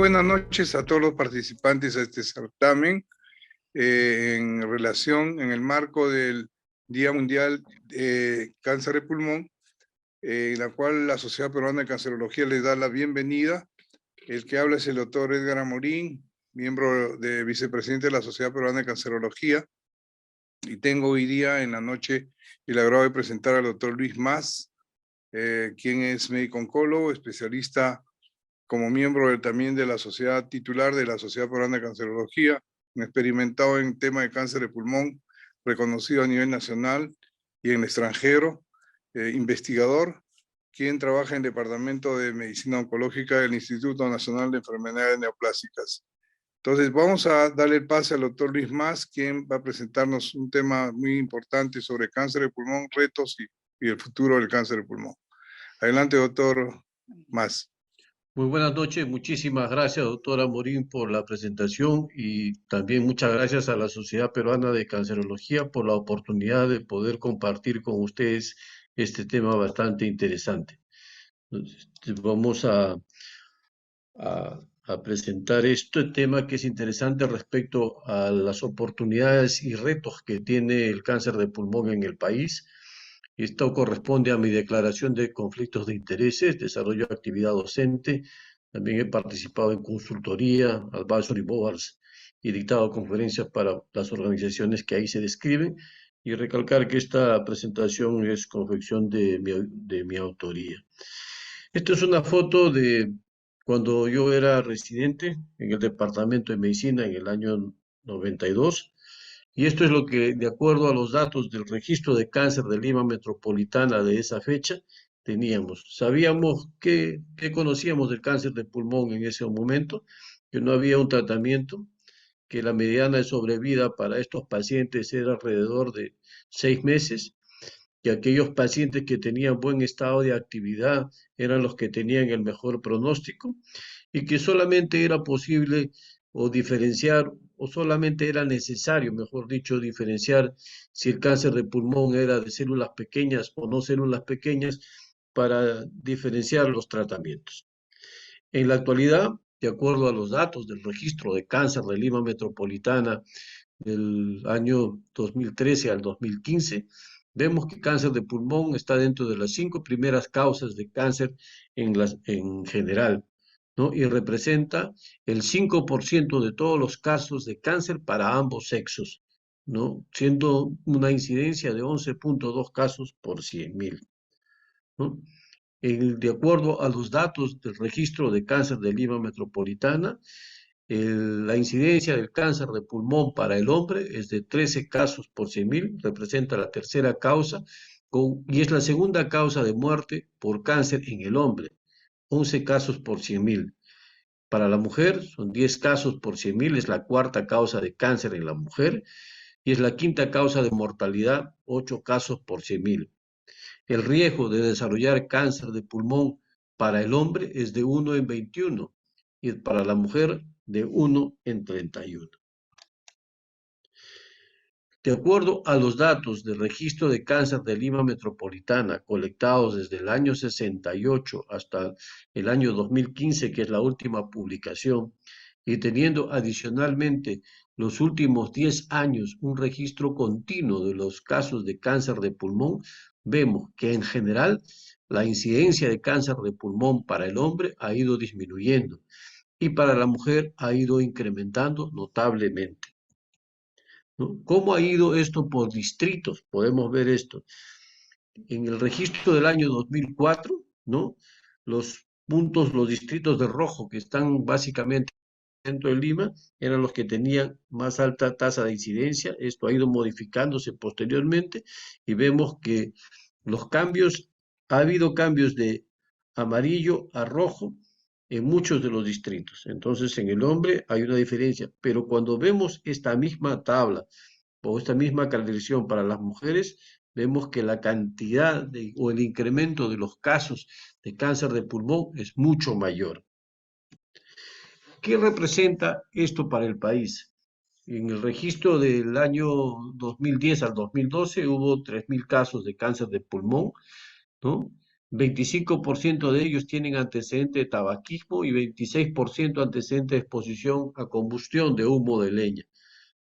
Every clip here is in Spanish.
buenas noches a todos los participantes a este certamen en relación, en el marco del Día Mundial de Cáncer de Pulmón, en la cual la Sociedad Peruana de Cancerología les da la bienvenida. El que habla es el doctor Edgar Amorín, miembro de vicepresidente de la Sociedad Peruana de Cancerología, y tengo hoy día en la noche el agrado de presentar al doctor Luis Mas, quien es médico oncólogo, especialista como miembro también de la sociedad titular de la Sociedad Peruana de Cancerología, experimentado en tema de cáncer de pulmón, reconocido a nivel nacional y en el extranjero, investigador, quien trabaja en el Departamento de Medicina Oncológica del Instituto Nacional de Enfermedades Neoplásicas. Entonces vamos a darle el pase al doctor Luis Mas, quien va a presentarnos un tema muy importante sobre cáncer de pulmón, retos y el futuro del cáncer de pulmón. Adelante, doctor Mas. Muy buenas noches, muchísimas gracias, doctora Morín, por la presentación y también muchas gracias a la Sociedad Peruana de Cancerología por la oportunidad de poder compartir con ustedes este tema bastante interesante. Entonces, vamos a presentar este tema que es interesante respecto a las oportunidades y retos que tiene el cáncer de pulmón en el país. Esto corresponde a mi declaración de conflictos de intereses, desarrollo de actividad docente. También he participado en consultoría, advisory boards y dictado conferencias para las organizaciones que ahí se describen. Y recalcar que esta presentación es confección de mi autoría. Esta es una foto de cuando yo era residente en el Departamento de Medicina en el año 92. Y esto es lo que, de acuerdo a los datos del registro de cáncer de Lima Metropolitana de esa fecha, teníamos. Sabíamos que conocíamos del cáncer de pulmón en ese momento, que no había un tratamiento, que la mediana de sobrevida para estos pacientes era alrededor de 6 meses, que aquellos pacientes que tenían buen estado de actividad eran los que tenían el mejor pronóstico y que solamente era posible o diferenciar, o solamente era necesario, mejor dicho, diferenciar si el cáncer de pulmón era de células pequeñas o no células pequeñas para diferenciar los tratamientos. En la actualidad, de acuerdo a los datos del registro de cáncer de Lima Metropolitana del año 2013 al 2015, vemos que cáncer de pulmón está dentro de las 5 primeras causas de cáncer en general, ¿no? Y representa el 5% de todos los casos de cáncer para ambos sexos, ¿no? Siendo una incidencia de 11.2 casos por 100.000, ¿no? De acuerdo a los datos del registro de cáncer de Lima Metropolitana, la incidencia del cáncer de pulmón para el hombre es de 13 casos por 100.000, representa la tercera causa, y es la segunda causa de muerte por cáncer en el hombre, 11 casos por 100.000. Para la mujer son 10 casos por 100.000, es la cuarta causa de cáncer en la mujer, y es la quinta causa de mortalidad, 8 casos por 100.000. El riesgo de desarrollar cáncer de pulmón para el hombre es de 1 en 21 y para la mujer de 1 en 31. De acuerdo a los datos del registro de cáncer de Lima Metropolitana colectados desde el año 68 hasta el año 2015, que es la última publicación, y teniendo adicionalmente los últimos 10 años un registro continuo de los casos de cáncer de pulmón, vemos que en general la incidencia de cáncer de pulmón para el hombre ha ido disminuyendo y para la mujer ha ido incrementando notablemente, ¿no? ¿Cómo ha ido esto por distritos? Podemos ver esto. En el registro del año 2004, ¿no? Los puntos, los distritos de rojo que están básicamente dentro de Lima, eran los que tenían más alta tasa de incidencia. Esto ha ido modificándose posteriormente y vemos que los cambios, ha habido cambios de amarillo a rojo en muchos de los distritos. Entonces, en el hombre hay una diferencia, pero cuando vemos esta misma tabla o esta misma caracterización para las mujeres, vemos que la cantidad o el incremento de los casos de cáncer de pulmón es mucho mayor. ¿Qué representa esto para el país? En el registro del año 2010 al 2012 hubo 3.000 casos de cáncer de pulmón, ¿no? 25% de ellos tienen antecedente de tabaquismo y 26% antecedente de exposición a combustión de humo de leña.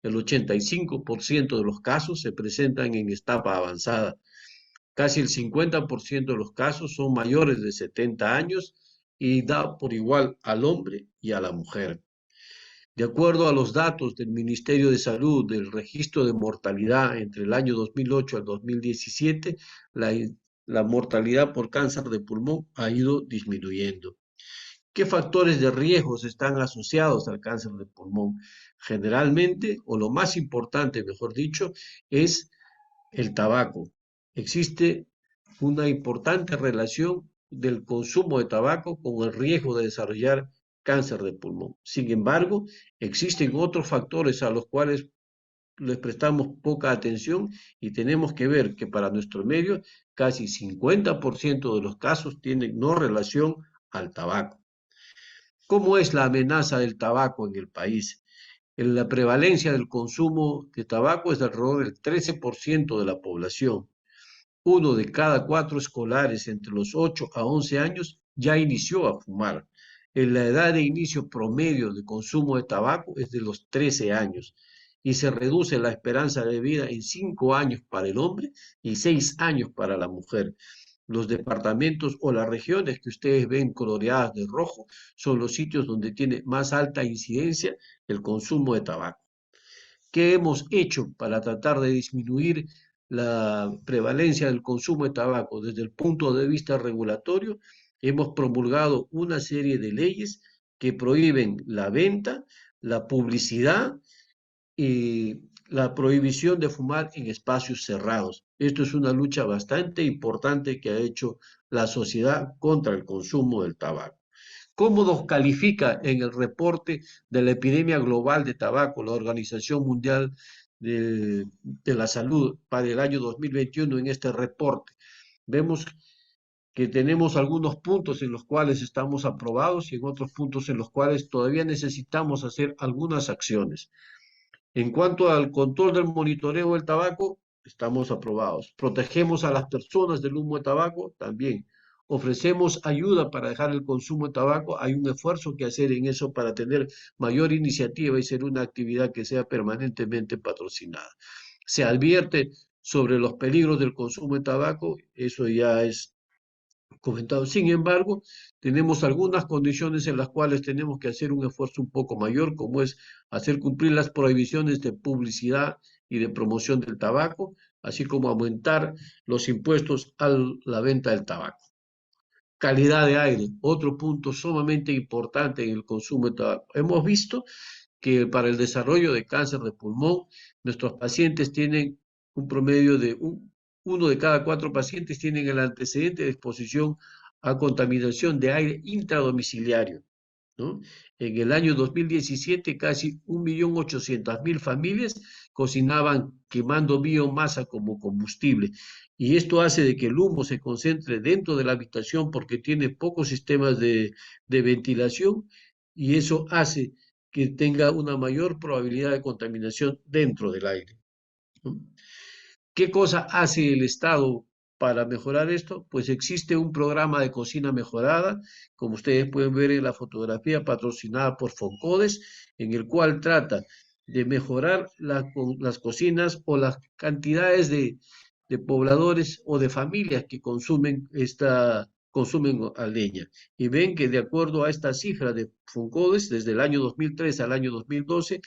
El 85% de los casos se presentan en etapa avanzada. Casi el 50% de los casos son mayores de 70 años y da por igual al hombre y a la mujer. De acuerdo a los datos del Ministerio de Salud del registro de mortalidad entre el año 2008 al 2017, la, la mortalidad por cáncer de pulmón ha ido disminuyendo. ¿Qué factores de riesgos están asociados al cáncer de pulmón? Generalmente, o lo más importante, mejor dicho, es el tabaco. Existe una importante relación del consumo de tabaco con el riesgo de desarrollar cáncer de pulmón. Sin embargo, existen otros factores a los cuales les prestamos poca atención y tenemos que ver que para nuestro medio casi 50% de los casos tienen no relación al tabaco. ¿Cómo es la amenaza del tabaco en el país? La prevalencia del consumo de tabaco es de alrededor del 13% de la población. Uno de cada 4 escolares entre los 8 a 11 años ya inició a fumar. La edad de inicio promedio de consumo de tabaco es de los 13 años y se reduce la esperanza de vida en 5 años para el hombre y 6 años para la mujer. Los departamentos o las regiones que ustedes ven coloreadas de rojo son los sitios donde tiene más alta incidencia el consumo de tabaco. ¿Qué hemos hecho para tratar de disminuir la prevalencia del consumo de tabaco? Desde el punto de vista regulatorio, hemos promulgado una serie de leyes que prohíben la venta, la publicidad y la prohibición de fumar en espacios cerrados. Esto es una lucha bastante importante que ha hecho la sociedad contra el consumo del tabaco. ¿Cómo nos califica en el reporte de la epidemia global de tabaco la Organización Mundial de la Salud para el año 2021 en este reporte? Vemos que tenemos algunos puntos en los cuales estamos aprobados y en otros puntos en los cuales todavía necesitamos hacer algunas acciones. En cuanto al control del monitoreo del tabaco, estamos aprobados. Protegemos a las personas del humo de tabaco, también. Ofrecemos ayuda para dejar el consumo de tabaco. Hay un esfuerzo que hacer en eso para tener mayor iniciativa y ser una actividad que sea permanentemente patrocinada. Se advierte sobre los peligros del consumo de tabaco, eso ya es comentado. Sin embargo, tenemos algunas condiciones en las cuales tenemos que hacer un esfuerzo un poco mayor, como es hacer cumplir las prohibiciones de publicidad y de promoción del tabaco, así como aumentar los impuestos a la venta del tabaco. Calidad de aire, otro punto sumamente importante en el consumo de tabaco. Hemos visto que para el desarrollo de cáncer de pulmón, nuestros pacientes tienen un promedio de uno de cada 4 pacientes tienen el antecedente de exposición a contaminación de aire intradomiciliario, ¿no? En el año 2017, casi 1.800.000 familias cocinaban quemando biomasa como combustible. Y esto hace de que el humo se concentre dentro de la habitación porque tiene pocos sistemas de ventilación y eso hace que tenga una mayor probabilidad de contaminación dentro del aire, ¿no? ¿Qué cosa hace el Estado para mejorar esto? Pues existe un programa de cocina mejorada, como ustedes pueden ver en la fotografía, patrocinada por Foncodes, en el cual trata de mejorar las cocinas o las cantidades de pobladores o de familias que consumen a leña. Y ven que de acuerdo a esta cifra de Foncodes, desde el año 2003 al año 2012,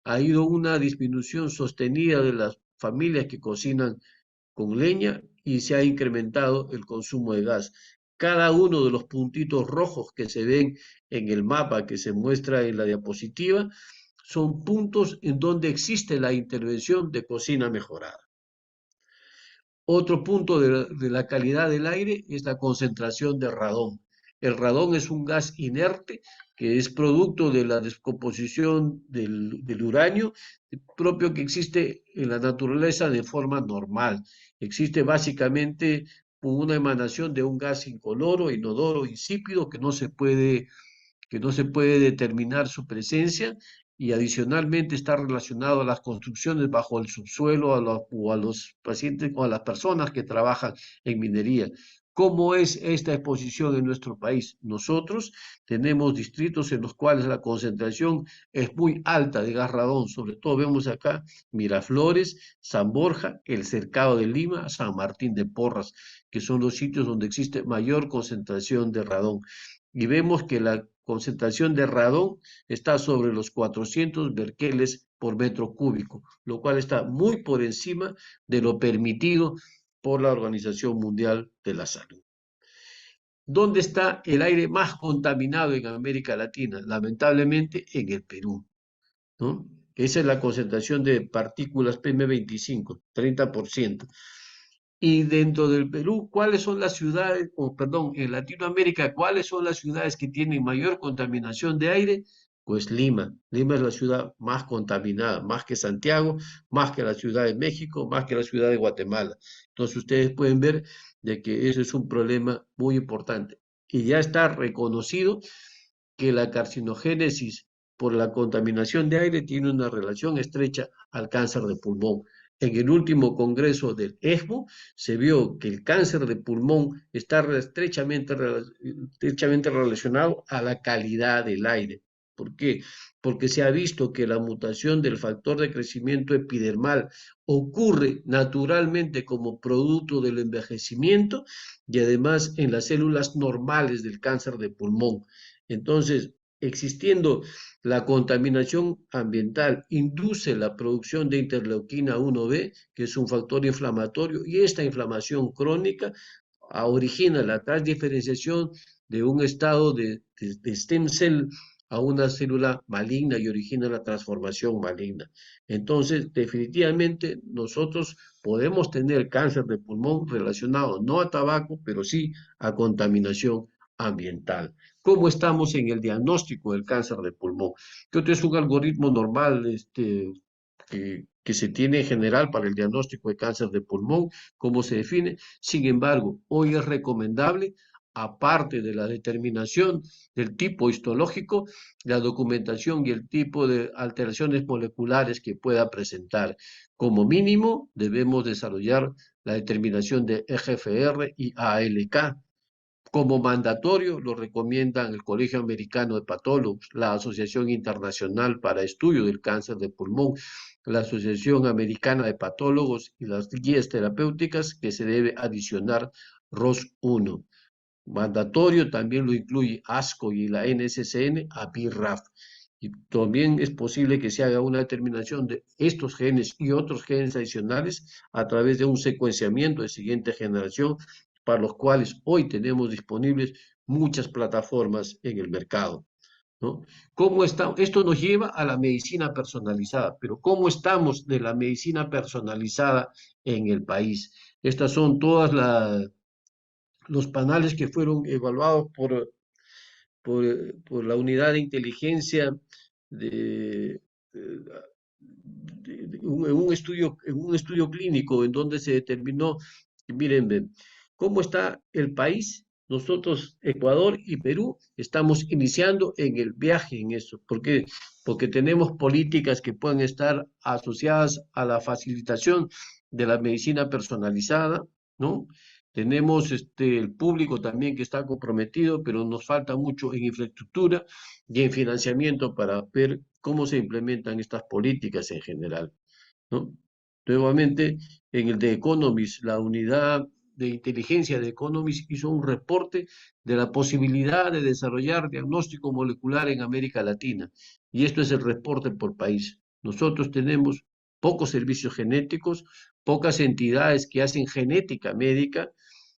ha ido una disminución sostenida de las familias que cocinan con leña y se ha incrementado el consumo de gas. Cada uno de los puntitos rojos que se ven en el mapa que se muestra en la diapositiva son puntos en donde existe la intervención de cocina mejorada. Otro punto de la calidad del aire es la concentración de radón. El radón es un gas inerte que es producto de la descomposición del uranio propio que existe en la naturaleza de forma normal. Existe básicamente una emanación de un gas incoloro, inodoro, insípido que no se puede determinar su presencia y adicionalmente está relacionado a las construcciones bajo el subsuelo o a los pacientes o a las personas que trabajan en minería. ¿Cómo es esta exposición en nuestro país? Nosotros tenemos distritos en los cuales la concentración es muy alta de gas radón, sobre todo vemos acá Miraflores, San Borja, el Cercado de Lima, San Martín de Porras, que son los sitios donde existe mayor concentración de radón. Y vemos que la concentración de radón está sobre los 400 berkeles por metro cúbico, lo cual está muy por encima de lo permitido por la Organización Mundial de la Salud. ¿Dónde está el aire más contaminado en América Latina? Lamentablemente en el Perú, ¿no? Esa es la concentración de partículas PM25, 30%. Y dentro del Perú, ¿cuáles son las ciudades, o perdón, en Latinoamérica, cuáles son las ciudades que tienen mayor contaminación de aire? Pues Lima. Lima es la ciudad más contaminada, más que Santiago, más que la Ciudad de México, más que la Ciudad de Guatemala. Entonces ustedes pueden ver de que ese es un problema muy importante. Y ya está reconocido que la carcinogénesis por la contaminación de aire tiene una relación estrecha al cáncer de pulmón. En el último congreso del ESMO se vio que el cáncer de pulmón está estrechamente relacionado a la calidad del aire. ¿Por qué? Porque se ha visto que la mutación del factor de crecimiento epidermal ocurre naturalmente como producto del envejecimiento y además en las células normales del cáncer de pulmón. Entonces, existiendo la contaminación ambiental induce la producción de interleuquina 1B, que es un factor inflamatorio, y esta inflamación crónica origina la transdiferenciación de un estado de stem cell a una célula maligna y origina la transformación maligna. Entonces, definitivamente nosotros podemos tener cáncer de pulmón relacionado no a tabaco, pero sí a contaminación ambiental. ¿Cómo estamos en el diagnóstico del cáncer de pulmón? Que otro es un algoritmo normal que se tiene en general para el diagnóstico de cáncer de pulmón, cómo se define. Sin embargo, hoy es recomendable, aparte de la determinación del tipo histológico, la documentación y el tipo de alteraciones moleculares que pueda presentar. Como mínimo, debemos desarrollar la determinación de EGFR y ALK. Como mandatorio lo recomiendan el Colegio Americano de Patólogos, la Asociación Internacional para Estudio del Cáncer de Pulmón, la Asociación Americana de Patólogos y las guías terapéuticas que se debe adicionar ROS1. Mandatorio también lo incluye ASCO y la NSCN a BRAF. Y también es posible que se haga una determinación de estos genes y otros genes adicionales a través de un secuenciamiento de siguiente generación, para los cuales hoy tenemos disponibles muchas plataformas en el mercado, ¿no? ¿Cómo está? Esto nos lleva a la medicina personalizada, pero ¿cómo estamos de la medicina personalizada en el país? Estas son todas los panales que fueron evaluados por la unidad de inteligencia de, en un estudio clínico en donde se determinó, miren, ven, cómo está el país. Nosotros, Ecuador y Perú, estamos iniciando en el viaje en eso. ¿Por qué? Porque tenemos políticas que pueden estar asociadas a la facilitación de la medicina personalizada, ¿no? Tenemos el público también que está comprometido, pero nos falta mucho en infraestructura y en financiamiento para ver cómo se implementan estas políticas en general, ¿no? Nuevamente, en el de Economist, la unidad de inteligencia de Economist hizo un reporte de la posibilidad de desarrollar diagnóstico molecular en América Latina. Y esto es el reporte por país. Nosotros tenemos pocos servicios genéticos, pocas entidades que hacen genética médica.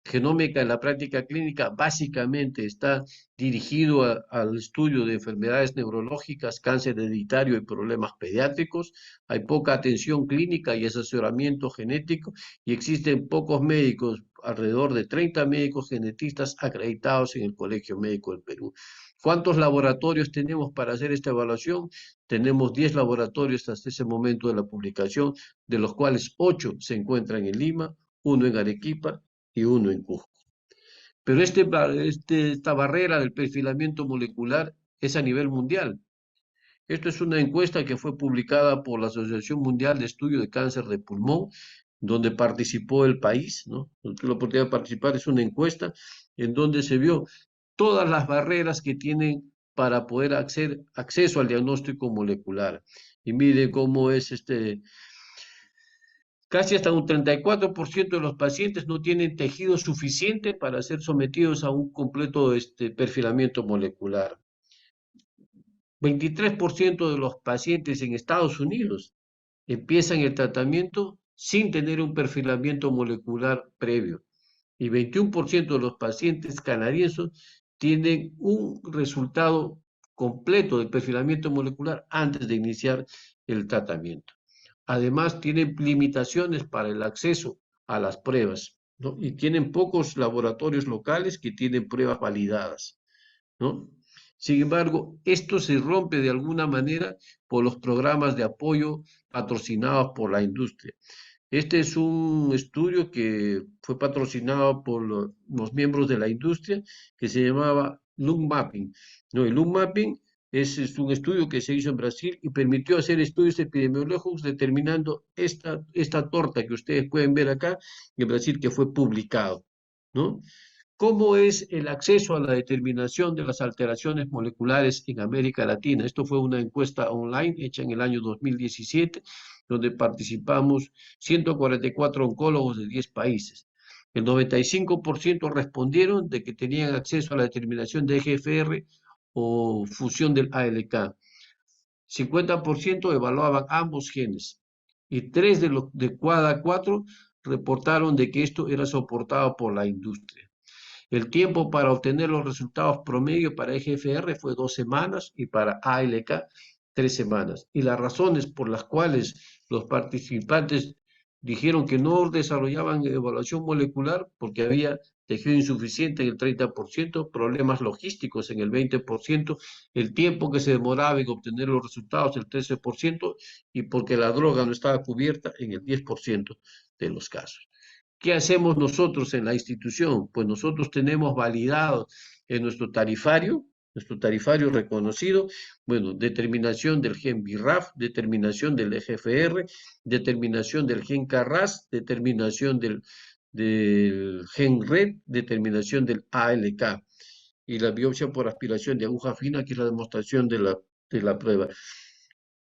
Genómica en la práctica clínica básicamente está dirigido al estudio de enfermedades neurológicas, cáncer hereditario y problemas pediátricos. Hay poca atención clínica y asesoramiento genético y existen pocos médicos, alrededor de 30 médicos genetistas acreditados en el Colegio Médico del Perú. ¿Cuántos laboratorios tenemos para hacer esta evaluación? Tenemos 10 laboratorios hasta ese momento de la publicación, de los cuales 8 se encuentran en Lima, 1 en Arequipa y 1 en Cusco. Pero esta barrera del perfilamiento molecular es a nivel mundial. Esto es una encuesta que fue publicada por la Asociación Mundial de Estudio de Cáncer de Pulmón, donde participó el país, ¿no? Tuve la oportunidad de participar, es una encuesta en donde se vio todas las barreras que tienen para poder acceso al diagnóstico molecular. Y mire cómo es casi hasta un 34% de los pacientes no tienen tejido suficiente para ser sometidos a un completo perfilamiento molecular. 23% de los pacientes en Estados Unidos empiezan el tratamiento sin tener un perfilamiento molecular previo. Y 21% de los pacientes canadienses tienen un resultado completo del perfilamiento molecular antes de iniciar el tratamiento. Además, tienen limitaciones para el acceso a las pruebas, ¿no? Y tienen pocos laboratorios locales que tienen pruebas validadas, ¿no? Sin embargo, esto se rompe de alguna manera por los programas de apoyo patrocinados por la industria. Este es un estudio que fue patrocinado por los miembros de la industria que se llamaba Lung Mapping, ¿no? El Lung Mapping es un estudio que se hizo en Brasil y permitió hacer estudios epidemiológicos determinando esta torta que ustedes pueden ver acá en Brasil que fue publicado, ¿no? ¿Cómo es el acceso a la determinación de las alteraciones moleculares en América Latina? Esto fue una encuesta online hecha en el año 2017, donde participamos 144 oncólogos de 10 países. El 95% respondieron de que tenían acceso a la determinación de EGFR o fusión del ALK. 50% evaluaban ambos genes y 3 de cada 4 reportaron de que esto era soportado por la industria. El tiempo para obtener los resultados promedio para EGFR fue 2 semanas y para ALK 3 semanas. Y las razones por las cuales los participantes dijeron que no desarrollaban evaluación molecular porque había tejido insuficiente en el 30%, problemas logísticos en el 20%, el tiempo que se demoraba en obtener los resultados el 13% y porque la droga no estaba cubierta en el 10% de los casos. ¿Qué hacemos nosotros en la institución? Pues nosotros tenemos validado en nuestro tarifario reconocido, bueno, determinación del gen BRAF, determinación del EGFR, determinación del gen KRAS, determinación del gen RED, determinación del ALK y la biopsia por aspiración de aguja fina, que es la demostración de la prueba.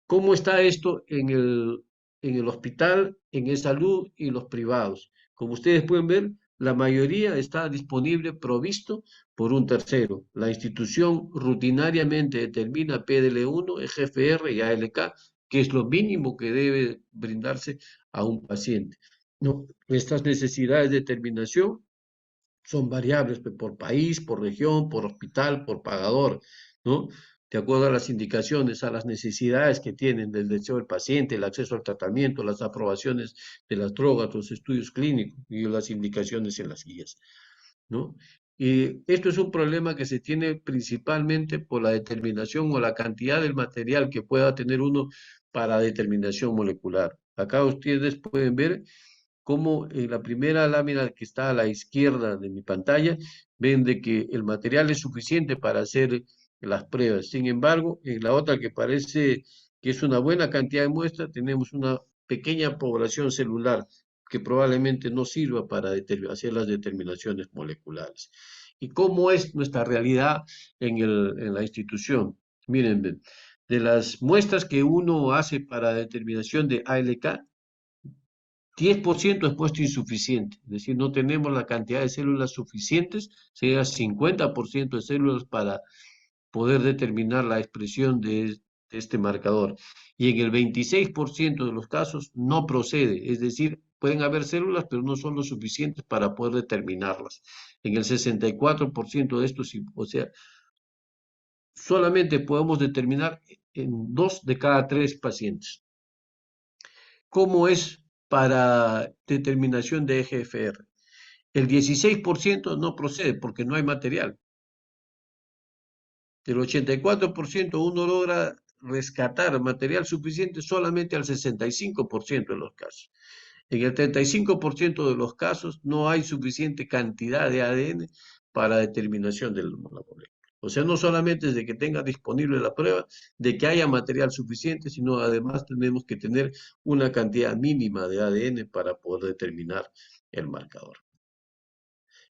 ¿Cómo está esto en el hospital, en el salud y los privados? Como ustedes pueden ver, la mayoría está disponible provisto por un tercero. La institución rutinariamente determina PDL1, EGFR y ALK, que es lo mínimo que debe brindarse a un paciente. ¿No? Estas necesidades de determinación son variables por país, por región, por hospital, por pagador, ¿no? De acuerdo a las indicaciones, a las necesidades que tienen del deseo del paciente, el acceso al tratamiento, las aprobaciones de las drogas, los estudios clínicos y las indicaciones en las guías, ¿no? Y esto es un problema que se tiene principalmente por la determinación o la cantidad del material que pueda tener uno para determinación molecular. Acá ustedes pueden ver cómo en la primera lámina que está a la izquierda de mi pantalla, ven de que el material es suficiente para hacer las pruebas. Sin embargo, en la otra que parece que es una buena cantidad de muestras, tenemos una pequeña población celular que probablemente no sirva para hacer las determinaciones moleculares. ¿Y cómo es nuestra realidad en la institución? Miren, de las muestras que uno hace para determinación de ALK, 10% es puesto insuficiente, es decir, no tenemos la cantidad de células suficientes, sería 50% de células para poder determinar la expresión de este marcador. Y en el 26% de los casos no procede, es decir, pueden haber células, pero no son lo suficientes para poder determinarlas. En el 64% de estos, o sea, solamente podemos determinar en 2 de cada 3 pacientes. ¿Cómo es para determinación de EGFR? El 16% no procede porque no hay material. Del 84% uno logra rescatar material suficiente solamente al 65% de los casos. En el 35% de los casos no hay suficiente cantidad de ADN para determinación del molécula. O sea, no solamente es de que tenga disponible la prueba, de que haya material suficiente, sino además tenemos que tener una cantidad mínima de ADN para poder determinar el marcador.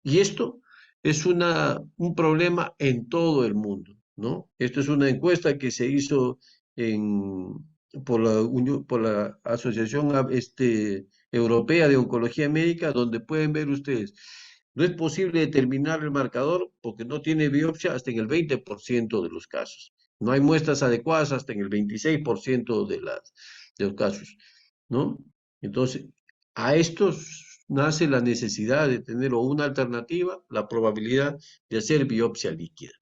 Y esto es un problema en todo el mundo, ¿no? Esto es una encuesta que se hizo por la Asociación Europea de Oncología Médica, donde pueden ver ustedes, no es posible determinar el marcador porque no tiene biopsia hasta en el 20% de los casos. No hay muestras adecuadas hasta en el 26% de los casos, ¿no? Entonces, a estos nace la necesidad de tener una alternativa, la probabilidad de hacer biopsia líquida.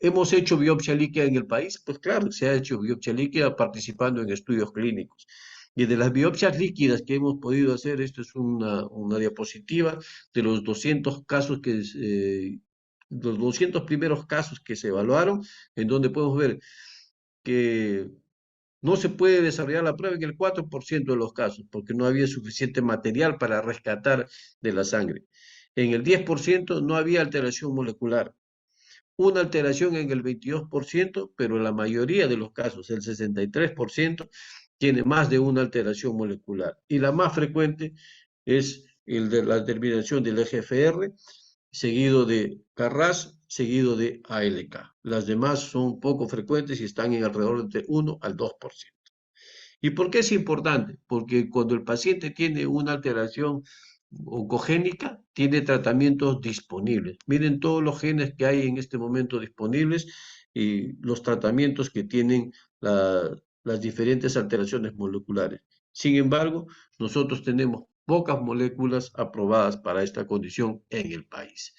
¿Hemos hecho biopsia líquida en el país? Pues claro, se ha hecho biopsia líquida participando en estudios clínicos. Y de las biopsias líquidas que hemos podido hacer, esto es una diapositiva de los 200 casos los 200 primeros casos que se evaluaron, en donde podemos ver que no se puede desarrollar la prueba en el 4% de los casos, porque no había suficiente material para rescatar de la sangre. En el 10% no había alteración molecular. Una alteración en el 22%, pero en la mayoría de los casos, el 63%, tiene más de una alteración molecular. Y la más frecuente es el de la determinación del EGFR, seguido de CARRAS, seguido de ALK. Las demás son poco frecuentes y están en alrededor de 1 al 2%. ¿Y por qué es importante? Porque cuando el paciente tiene una alteración oncogénica, tiene tratamientos disponibles. Miren todos los genes que hay en este momento disponibles y los tratamientos que tienen las diferentes alteraciones moleculares. Sin embargo, nosotros tenemos pocas moléculas aprobadas para esta condición en el país.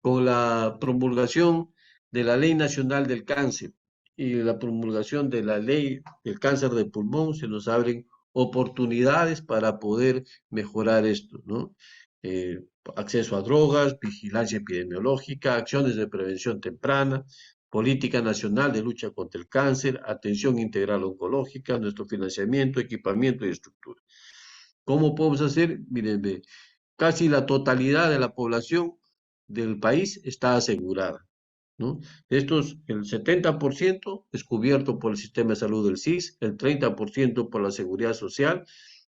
Con la promulgación de la Ley Nacional del Cáncer y la promulgación de la Ley del Cáncer de Pulmón, se nos abren oportunidades para poder mejorar esto, ¿no? Acceso a drogas, vigilancia epidemiológica, acciones de prevención temprana, política nacional de lucha contra el cáncer, atención integral oncológica, nuestro financiamiento, equipamiento y estructura. ¿Cómo podemos hacer? Miren, casi la totalidad de la población del país está asegurada, ¿no? De estos, el 70% es cubierto por el sistema de salud del SIS, el 30% por la seguridad social,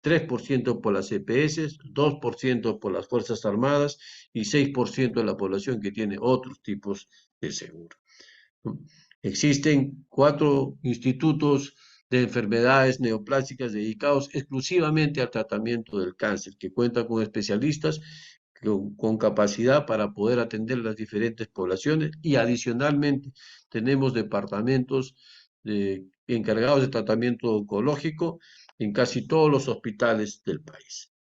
3% por las EPS, 2% por las Fuerzas Armadas y 6% de la población que tiene otros tipos de seguro, ¿no? Existen 4 institutos de enfermedades neoplásicas dedicados exclusivamente al tratamiento del cáncer, que cuentan con especialistas con capacidad para poder atender las diferentes poblaciones y adicionalmente tenemos departamentos encargados de tratamiento oncológico en casi todos los hospitales del país.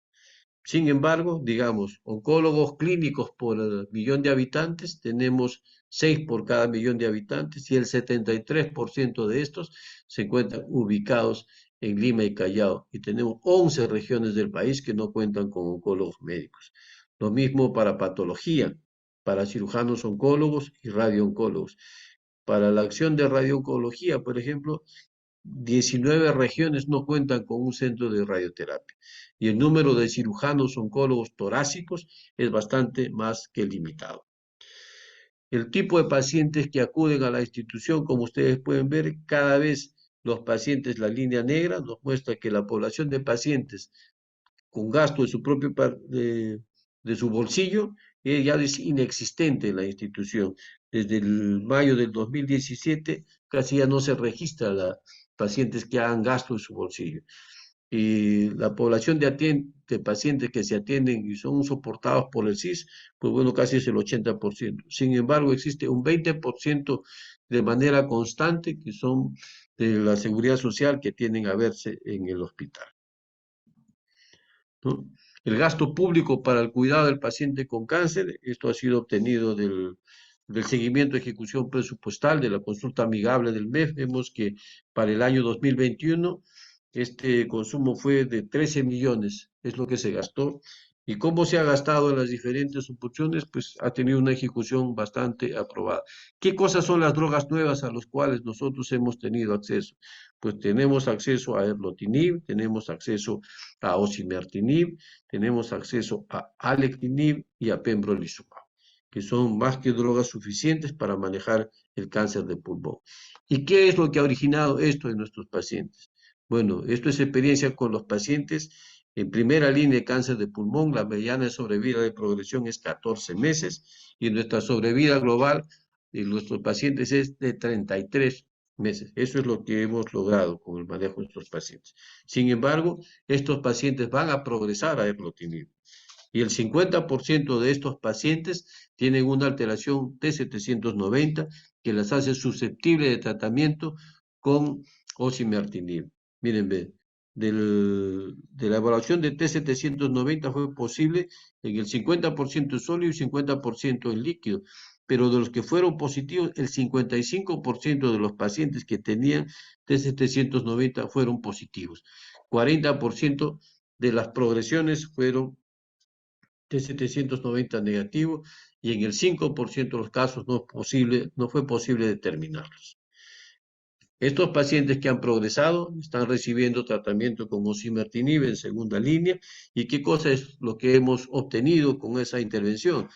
Sin embargo, digamos, oncólogos clínicos por millón de habitantes, tenemos 6 por cada millón de habitantes y el 73% de estos se encuentran ubicados en Lima y Callao. Y tenemos 11 regiones del país que no cuentan con oncólogos médicos. Lo mismo para patología, para cirujanos oncólogos y radiooncólogos. Para la acción de radiooncología, por ejemplo, 19 regiones no cuentan con un centro de radioterapia y el número de cirujanos oncólogos torácicos es bastante más que limitado. El tipo de pacientes que acuden a la institución, como ustedes pueden ver, cada vez los pacientes, la línea negra nos muestra que la población de pacientes con gasto de su propio de su bolsillo ya es inexistente en la institución. Desde el mayo del 2017 casi ya no se registra pacientes que hagan gasto en su bolsillo. Y la población de pacientes que se atienden y son soportados por el SIS, pues bueno, casi es el 80%. Sin embargo, existe un 20% de manera constante que son de la seguridad social que tienden a verse en el hospital, ¿no? El gasto público para el cuidado del paciente con cáncer, esto ha sido obtenido del seguimiento de ejecución presupuestal de la consulta amigable del MEF. Vemos que para el año 2021 este consumo fue de 13 millones, es lo que se gastó. ¿Y cómo se ha gastado en las diferentes opciones? Pues ha tenido una ejecución bastante aprobada. ¿Qué cosas son las drogas nuevas a las cuales nosotros hemos tenido acceso? Pues tenemos acceso a erlotinib, tenemos acceso a osimertinib, tenemos acceso a alectinib y a pembrolizumab. que son más que drogas suficientes para manejar el cáncer de pulmón. ¿Y qué es lo que ha originado esto en nuestros pacientes? Bueno, esto es experiencia con los pacientes en primera línea de cáncer de pulmón. La mediana de sobrevida de progresión es 14 meses y nuestra sobrevida global de nuestros pacientes es de 33 meses. Eso es lo que hemos logrado con el manejo de estos pacientes. Sin embargo, estos pacientes van a progresar a erlotinib. Y el 50% de estos pacientes tienen una alteración T790 que las hace susceptibles de tratamiento con osimertinib. Miren, ve, de la evaluación de T790 fue posible en el 50% sólido y 50% en líquido, pero de los que fueron positivos, el 55% de los pacientes que tenían T790 fueron positivos. 40% de las progresiones fueron T790 negativo y en el 5% de los casos no fue posible determinarlos. Estos pacientes que han progresado están recibiendo tratamiento con osimertinib en segunda línea. ¿Y qué cosa es lo que hemos obtenido con esa intervención?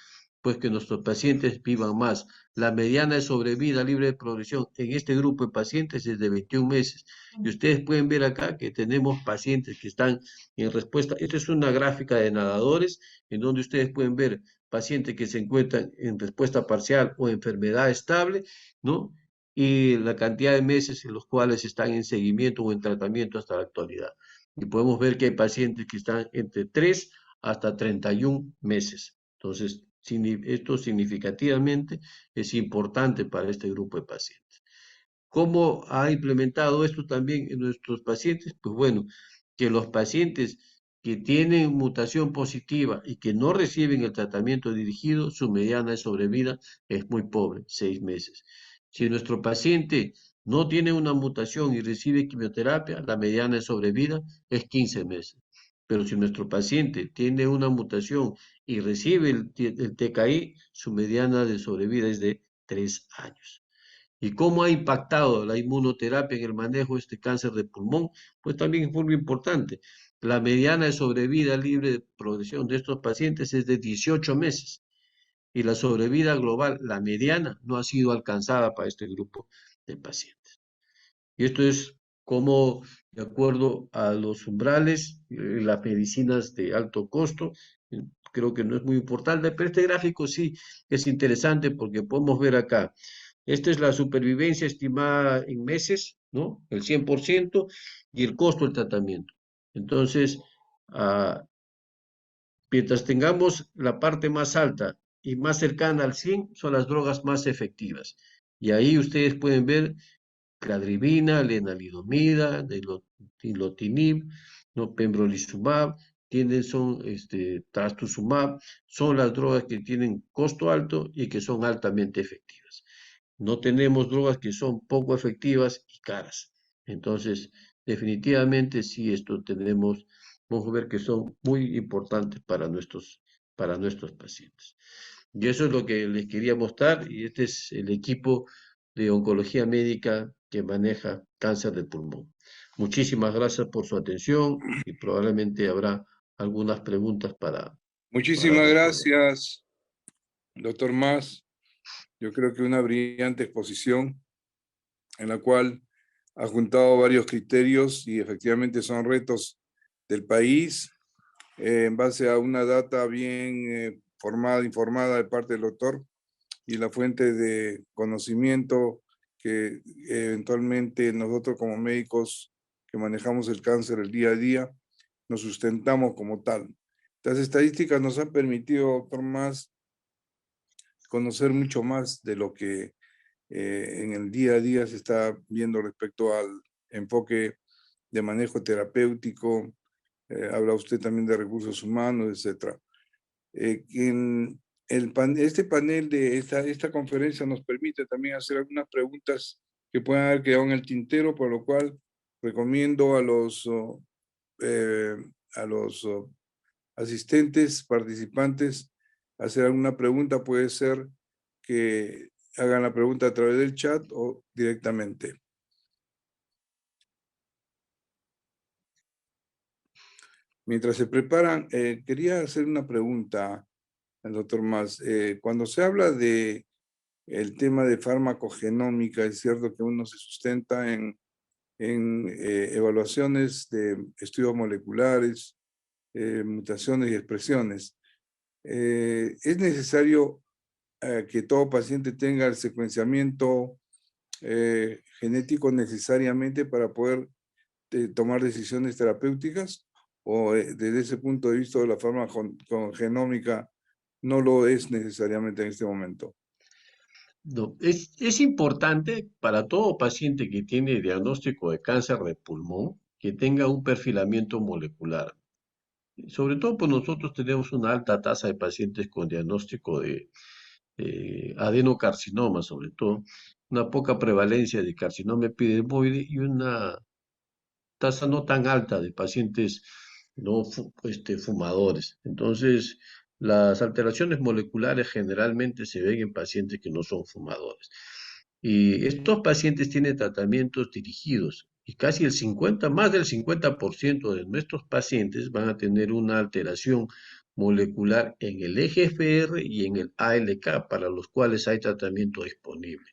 Pues que nuestros pacientes vivan más. La mediana de sobrevida libre de progresión en este grupo de pacientes es de 21 meses. Y ustedes pueden ver acá que tenemos pacientes que están en respuesta. Esta es una gráfica de nadadores en donde ustedes pueden ver pacientes que se encuentran en respuesta parcial o enfermedad estable, ¿no? Y la cantidad de meses en los cuales están en seguimiento o en tratamiento hasta la actualidad. Y podemos ver que hay pacientes que están entre 3 hasta 31 meses. Entonces, esto significativamente es importante para este grupo de pacientes. ¿Cómo ha implementado esto también en nuestros pacientes? Pues bueno, que los pacientes que tienen mutación positiva y que no reciben el tratamiento dirigido, su mediana de sobrevida es muy pobre, 6 meses. Si nuestro paciente no tiene una mutación y recibe quimioterapia, la mediana de sobrevida es 15 meses. Pero si nuestro paciente tiene una mutación y recibe el TKI, su mediana de sobrevida es de 3 años. ¿Y cómo ha impactado la inmunoterapia en el manejo de este cáncer de pulmón? Pues también es muy importante. La mediana de sobrevida libre de progresión de estos pacientes es de 18 meses y la sobrevida global, la mediana, no ha sido alcanzada para este grupo de pacientes. Y esto es como, de acuerdo a los umbrales, las medicinas de alto costo, creo que no es muy importante, pero este gráfico sí es interesante porque podemos ver acá. Esta es la supervivencia estimada en meses, ¿no? El 100% y el costo del tratamiento. Entonces, mientras tengamos la parte más alta y más cercana al 100, son las drogas más efectivas. Y ahí ustedes pueden ver cladribina, lenalidomida, nilotinib, ¿no? Pembrolizumab, son trastuzumab, son las drogas que tienen costo alto y que son altamente efectivas. No tenemos drogas que son poco efectivas y caras. Entonces, definitivamente sí, vamos a ver que son muy importantes para nuestros pacientes. Y eso es lo que les quería mostrar, y este es el equipo de oncología médica que maneja cáncer de pulmón. Muchísimas gracias por su atención y probablemente habrá algunas preguntas para Muchísimas responder. gracias, doctor Mas. Yo creo que una brillante exposición en la cual ha juntado varios criterios y efectivamente son retos del país en base a una data bien informada de parte del doctor y la fuente de conocimiento que eventualmente nosotros como médicos que manejamos el cáncer el día a día nos sustentamos como tal. Las estadísticas nos han permitido, doctor Mas, conocer mucho más de lo que en el día a día se está viendo respecto al enfoque de manejo terapéutico. Habla usted también de recursos humanos, etc. Este panel de esta conferencia nos permite también hacer algunas preguntas que puedan haber quedado en el tintero, por lo cual recomiendo a los asistentes, participantes, hacer alguna pregunta. Puede ser que hagan la pregunta a través del chat o directamente. Mientras se preparan, quería hacer una pregunta al doctor Mas. Cuando se habla de el tema de farmacogenómica, es cierto que uno se sustenta en evaluaciones de estudios moleculares, mutaciones y expresiones. Es necesario que todo paciente tenga el secuenciamiento genético necesariamente para poder tomar decisiones terapéuticas, o desde ese punto de vista de la farmacogenómica no lo es necesariamente en este momento. No, es importante para todo paciente que tiene diagnóstico de cáncer de pulmón que tenga un perfilamiento molecular. Sobre todo, pues nosotros tenemos una alta tasa de pacientes con diagnóstico de adenocarcinoma, sobre todo, una poca prevalencia de carcinoma epidermoide y una tasa no tan alta de pacientes no fumadores. Entonces, las alteraciones moleculares generalmente se ven en pacientes que no son fumadores. Y estos pacientes tienen tratamientos dirigidos y casi más del 50% de nuestros pacientes van a tener una alteración molecular en el EGFR y en el ALK, para los cuales hay tratamiento disponible.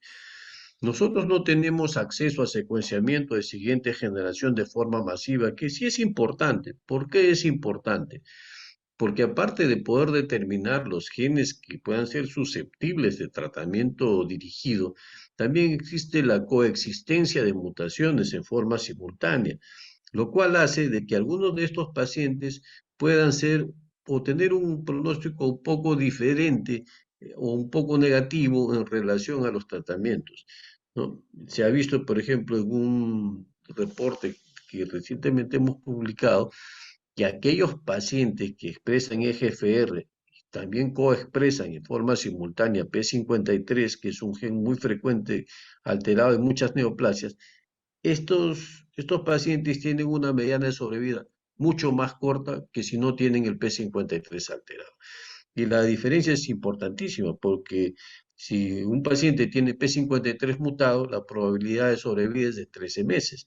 Nosotros no tenemos acceso a secuenciamiento de siguiente generación de forma masiva, que sí es importante. ¿Por qué es importante? Porque aparte de poder determinar los genes que puedan ser susceptibles de tratamiento dirigido, también existe la coexistencia de mutaciones en forma simultánea, lo cual hace de que algunos de estos pacientes puedan ser o tener un pronóstico un poco diferente o un poco negativo en relación a los tratamientos, ¿no? Se ha visto, por ejemplo, en un reporte que recientemente hemos publicado, que aquellos pacientes que expresan EGFR también coexpresan en forma simultánea P53, que es un gen muy frecuente alterado en muchas neoplasias. Estos pacientes tienen una mediana de sobrevida mucho más corta que si no tienen el P53 alterado. Y la diferencia es importantísima porque si un paciente tiene P53 mutado, la probabilidad de sobrevivir es de 13 meses,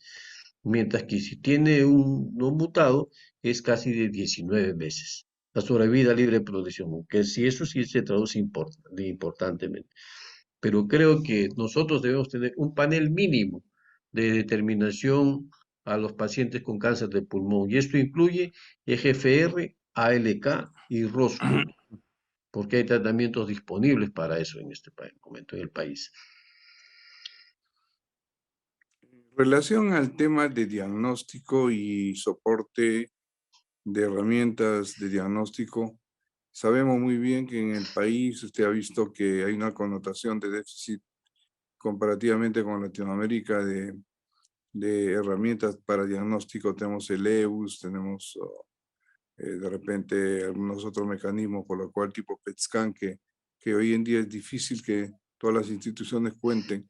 mientras que si tiene un no mutado es casi de 19 meses. La sobrevida libre de progresión, aunque si eso sí se traduce importantemente. Pero creo que nosotros debemos tener un panel mínimo de determinación a los pacientes con cáncer de pulmón, y esto incluye EGFR, ALK y ROS1, porque hay tratamientos disponibles para eso en este momento en el país. En relación al tema de diagnóstico y soporte de herramientas de diagnóstico, sabemos muy bien que en el país usted ha visto que hay una connotación de déficit comparativamente con Latinoamérica de herramientas para diagnóstico. Tenemos el EUS, tenemos de repente algunos otros mecanismos, por lo cual tipo PET-scan, que hoy en día es difícil que todas las instituciones cuenten.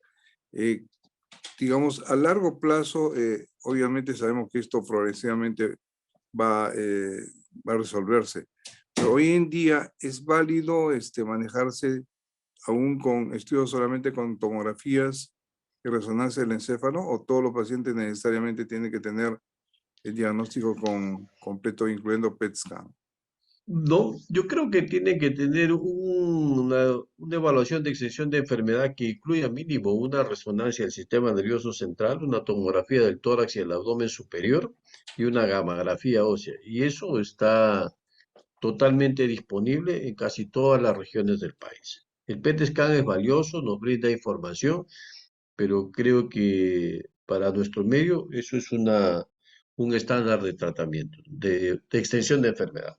Digamos, a largo plazo, obviamente sabemos que esto progresivamente va a resolverse, pero hoy en día es válido manejarse aún con estudios solamente con tomografías y resonancia del encéfalo, o todos los pacientes necesariamente tienen que tener el diagnóstico completo, incluyendo PET-scan. No, yo creo que tiene que tener una evaluación de extensión de enfermedad que incluya mínimo una resonancia del sistema nervioso central, una tomografía del tórax y el abdomen superior y una gamografía ósea. Y eso está totalmente disponible en casi todas las regiones del país. El PET scan es valioso, nos brinda información, pero creo que para nuestro medio eso es un estándar de tratamiento, de extensión de enfermedad.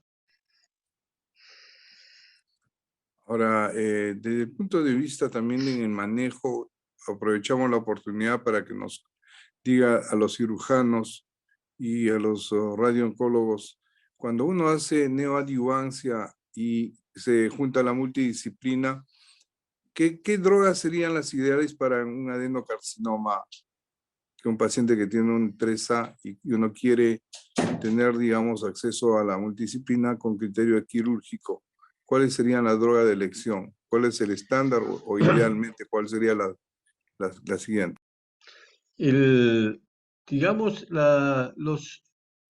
Ahora, desde el punto de vista también en el manejo, aprovechamos la oportunidad para que nos diga a los cirujanos y a los radiooncólogos, cuando uno hace neoadyuvancia y se junta la multidisciplina, ¿qué drogas serían las ideales para un adenocarcinoma? Que un paciente que tiene un 3A y uno quiere tener, digamos, acceso a la multidisciplina con criterio quirúrgico, ¿cuáles serían las drogas de elección? ¿Cuál es el estándar o idealmente cuál sería la siguiente? El, digamos,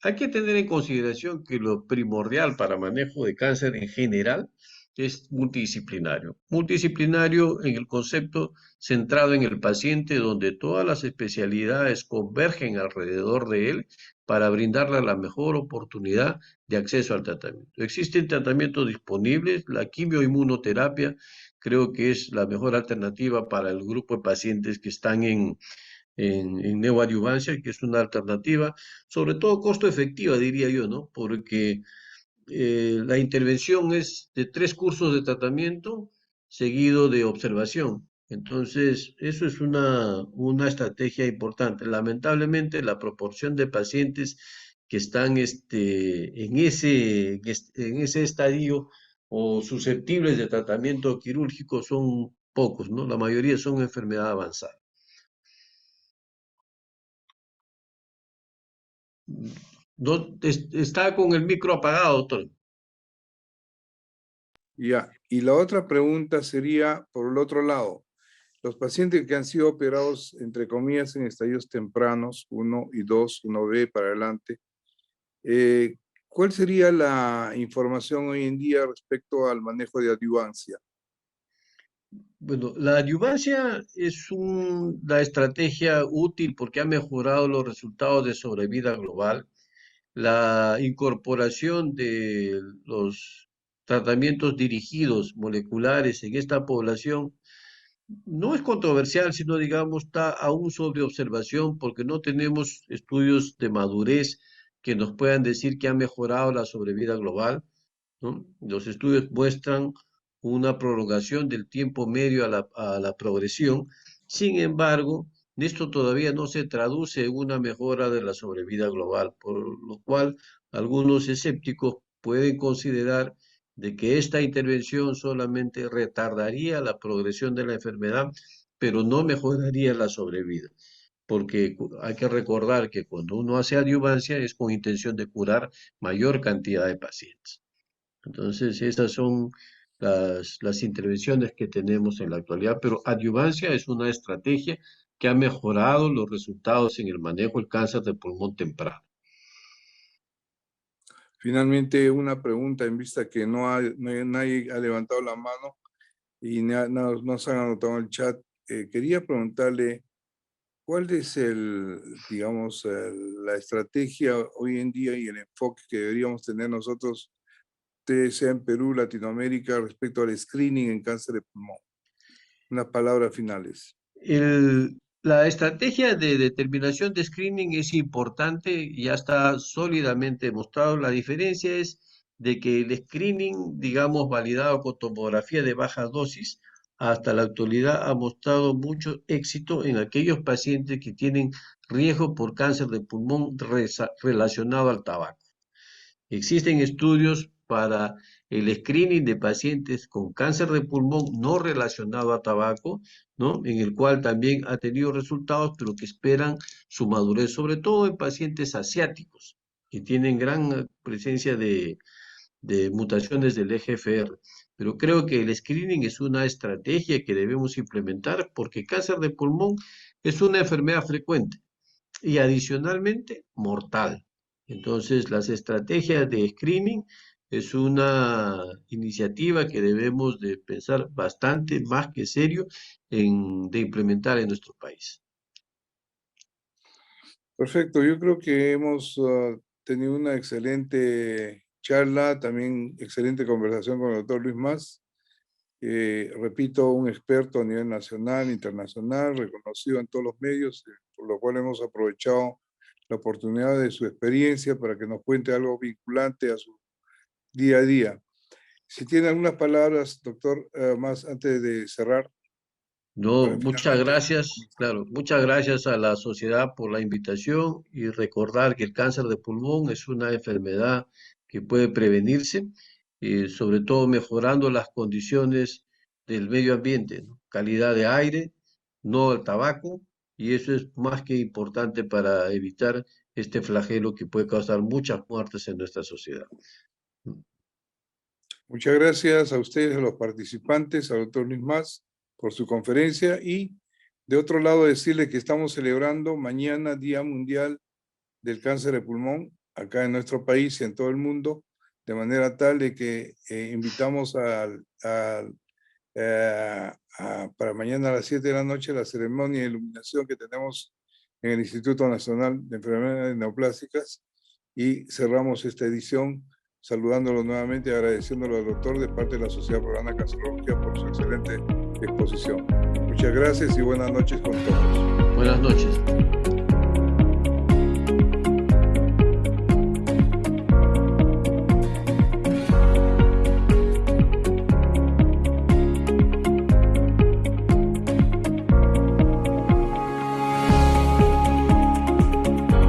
hay que tener en consideración que lo primordial para manejo de cáncer en general es multidisciplinario. Multidisciplinario en el concepto centrado en el paciente, donde todas las especialidades convergen alrededor de él para brindarle la mejor oportunidad de acceso al tratamiento. Existen tratamientos disponibles, la quimioinmunoterapia creo que es la mejor alternativa para el grupo de pacientes que están en neoadyuvancia, que es una alternativa, sobre todo costo efectiva, diría yo, ¿no? Porque la intervención es de 3 cursos de tratamiento seguido de observación. Entonces, eso es una estrategia importante. Lamentablemente, la proporción de pacientes que están en ese estadio o susceptibles de tratamiento quirúrgico son pocos, ¿no? La mayoría son enfermedad avanzada. Está con el micro apagado, doctor. Ya, y la otra pregunta sería, por el otro lado, los pacientes que han sido operados, entre comillas, en estadios tempranos, 1 y 2, 1B para adelante, ¿cuál sería la información hoy en día respecto al manejo de adyuvancia? Bueno, la adyuvancia es la estrategia útil porque ha mejorado los resultados de sobrevida global. La incorporación de los tratamientos dirigidos moleculares en esta población no es controversial, sino digamos está aún sobre observación porque no tenemos estudios de madurez que nos puedan decir que ha mejorado la sobrevida global, ¿no? Los estudios muestran una prolongación del tiempo medio a la progresión. Sin embargo, esto todavía no se traduce en una mejora de la sobrevida global, por lo cual algunos escépticos pueden considerar de que esta intervención solamente retardaría la progresión de la enfermedad, pero no mejoraría la sobrevida. Porque hay que recordar que cuando uno hace adyuvancia es con intención de curar mayor cantidad de pacientes. Entonces, esas son las intervenciones que tenemos en la actualidad, pero adyuvancia es una estrategia que ha mejorado los resultados en el manejo del cáncer de pulmón temprano. Finalmente, una pregunta en vista que nadie ha levantado la mano y no se han anotado en el chat. Quería preguntarle, ¿cuál es digamos, la estrategia hoy en día y el enfoque que deberíamos tener nosotros, sea en Perú, Latinoamérica, respecto al screening en cáncer de pulmón? Unas palabras finales. La estrategia de determinación de screening es importante y ya está sólidamente demostrado. La diferencia es de que el screening, digamos, validado con tomografía de baja dosis, hasta la actualidad ha mostrado mucho éxito en aquellos pacientes que tienen riesgo por cáncer de pulmón relacionado al tabaco. Existen estudios para el screening de pacientes con cáncer de pulmón no relacionado a tabaco, ¿no? En el cual también ha tenido resultados, pero que esperan su madurez, sobre todo en pacientes asiáticos, que tienen gran presencia de mutaciones del EGFR. Pero creo que el screening es una estrategia que debemos implementar porque cáncer de pulmón es una enfermedad frecuente y adicionalmente mortal. Entonces, las estrategias de screening es una iniciativa que debemos de pensar bastante más que serio de implementar en nuestro país. Perfecto, yo creo que hemos tenido una excelente charla, también excelente conversación con el doctor Luis Mas. Repito, un experto a nivel nacional, internacional, reconocido en todos los medios, por lo cual hemos aprovechado la oportunidad de su experiencia para que nos cuente algo vinculante a su día a día. Si tiene algunas palabras, doctor, más antes de cerrar. No, muchas Finalmente, gracias, claro, muchas gracias a la sociedad por la invitación y recordar que el cáncer de pulmón es una enfermedad que puede prevenirse, sobre todo mejorando las condiciones del medio ambiente, ¿no? Calidad de aire, no el tabaco, y eso es más que importante para evitar este flagelo que puede causar muchas muertes en nuestra sociedad. muchas gracias a ustedes, a los participantes, al doctor Luis Mas, por su conferencia, y de otro lado decirle que estamos celebrando mañana Día Mundial del Cáncer de Pulmón, acá en nuestro país y en todo el mundo, de manera tal de que invitamos para mañana a las 7 de la noche la ceremonia de iluminación que tenemos en el Instituto Nacional de Enfermedades Neoplásicas, y cerramos esta edición saludándolo nuevamente y agradeciéndolo al doctor de parte de la Sociedad Peruana de Cancerología por su excelente exposición. Muchas gracias y buenas noches con todos. Buenas noches.